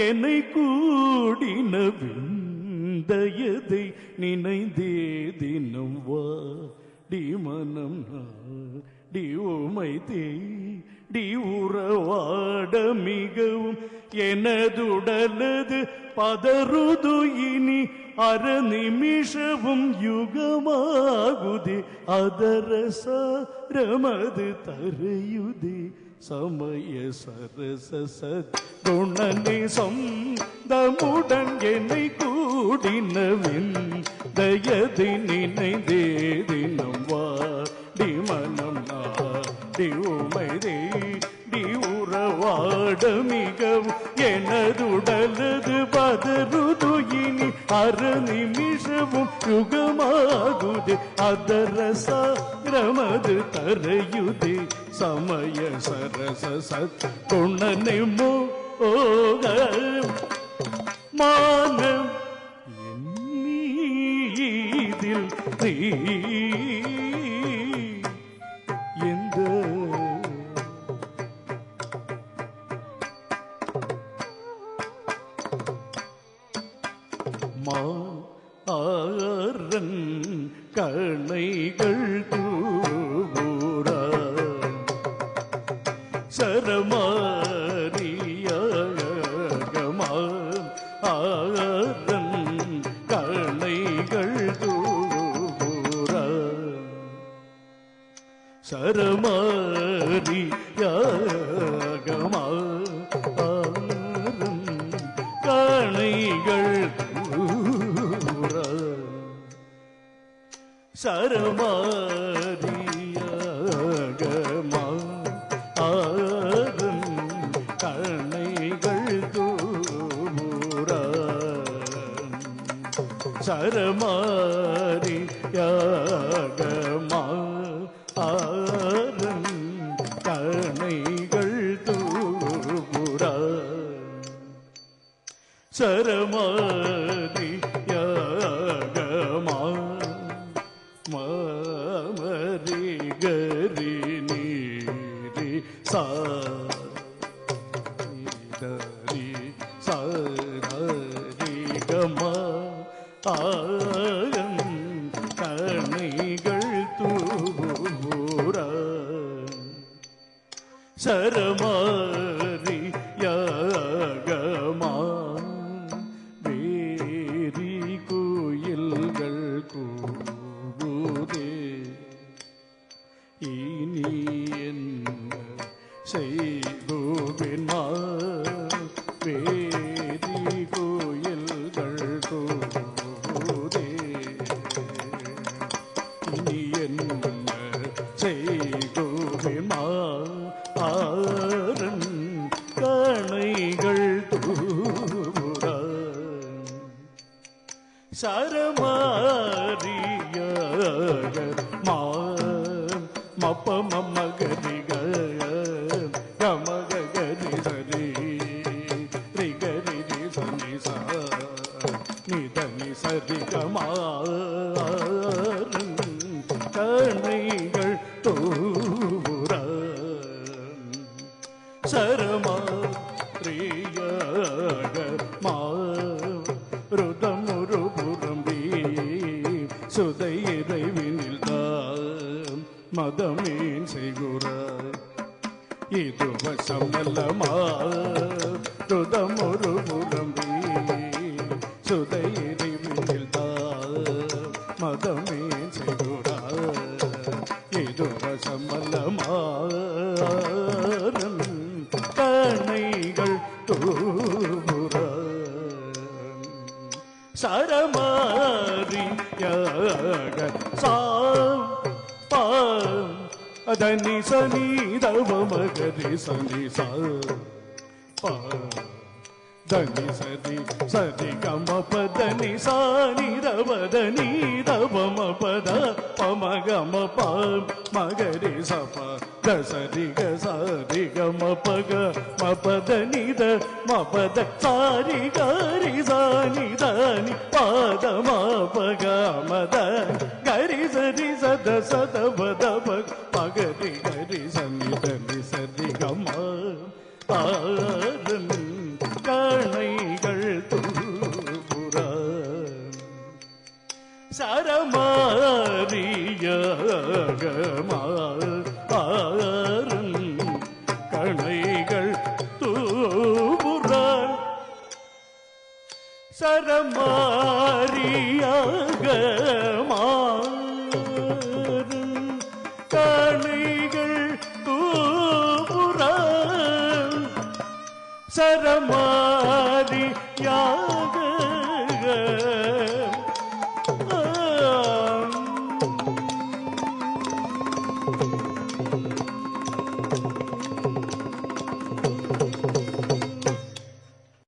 என்னை கூடின விந்தையதை நினைந்தே தினம் வாடி மனம் நாடி உமை தேடி உறவாட மிகவும் எனதுடலது பதறுது இனி அர நிமிஷவும் யுகமாகுதே அதரசாரமது தரையுதே சமய சரச சத்குணனே சொந்தமுடன் என்னை கூடினவின் தயதை நினைந்தே தினம் வாடி மனம் நாடி உமை தேடி உறவாட மிகவும் எனதுடலது பதறுது இனி அர நிமிஷமும் யுகமாகுது அதரசாரமது தரையுதே சமய சரச சத்குணனே மோக மானம் என்னீதில் நீ எந்த மாறன் கணைகள் தூரா சரமாரியகமா ஆரன் கணைகள் தூரா சரமாரியகமா ஆரன் கணைகள் தூரா சரமாரியகமா ஆரும் கணைகள் தூரா சரமாரியகமா ஆரும் கணைகள் தூரா சரமாரியகமா மாமரி கரி நீரி sorry sorry comma ஆயம் கணைகள் Tura சரமாரியகமா vary கோயில்கள் கூவுதே இனி என்ன செய்வோவின் வேரி கோயில்கள் கூவுதே இனி என்ன செய்வோவின் ஆரன் கணைகள் தூரா சரமாரியக மப்ப மமகரி கமக கரி சரி ரிகரி சனி சா நிதனி சரி கமாரன் கணைகள் தூரா சரமாரியக ருதமுரு புரம்பி சுதை இறைவினில் தான் மதமேன் செய்குறாய் இது வசம் நல்லமா ருதமுரு புரம்பி சுதை இறைவினில் தான் மதமேன் செய்குறாய் இது வசம் நல்லமா கணைகள் தூரா சரமாரியக சாம் பாம் அதனி சனி தவ மகரி சனி சா பா தனி சரி சரி கம பதனி சானி ரவதனி தவம பத பம கம பம் மகரி சப தசரி க சரி கம பக ம பதனி த ம பத சாரி கரி சானி தனி பாத ம பக மத கரி சரி சத சத பத பக மகரி கரி சனி தனி சரி கம ஆரன் கணைகள் தூபுற சரமாரியகமாரன் கணைகள் தூபுற சரமாரிய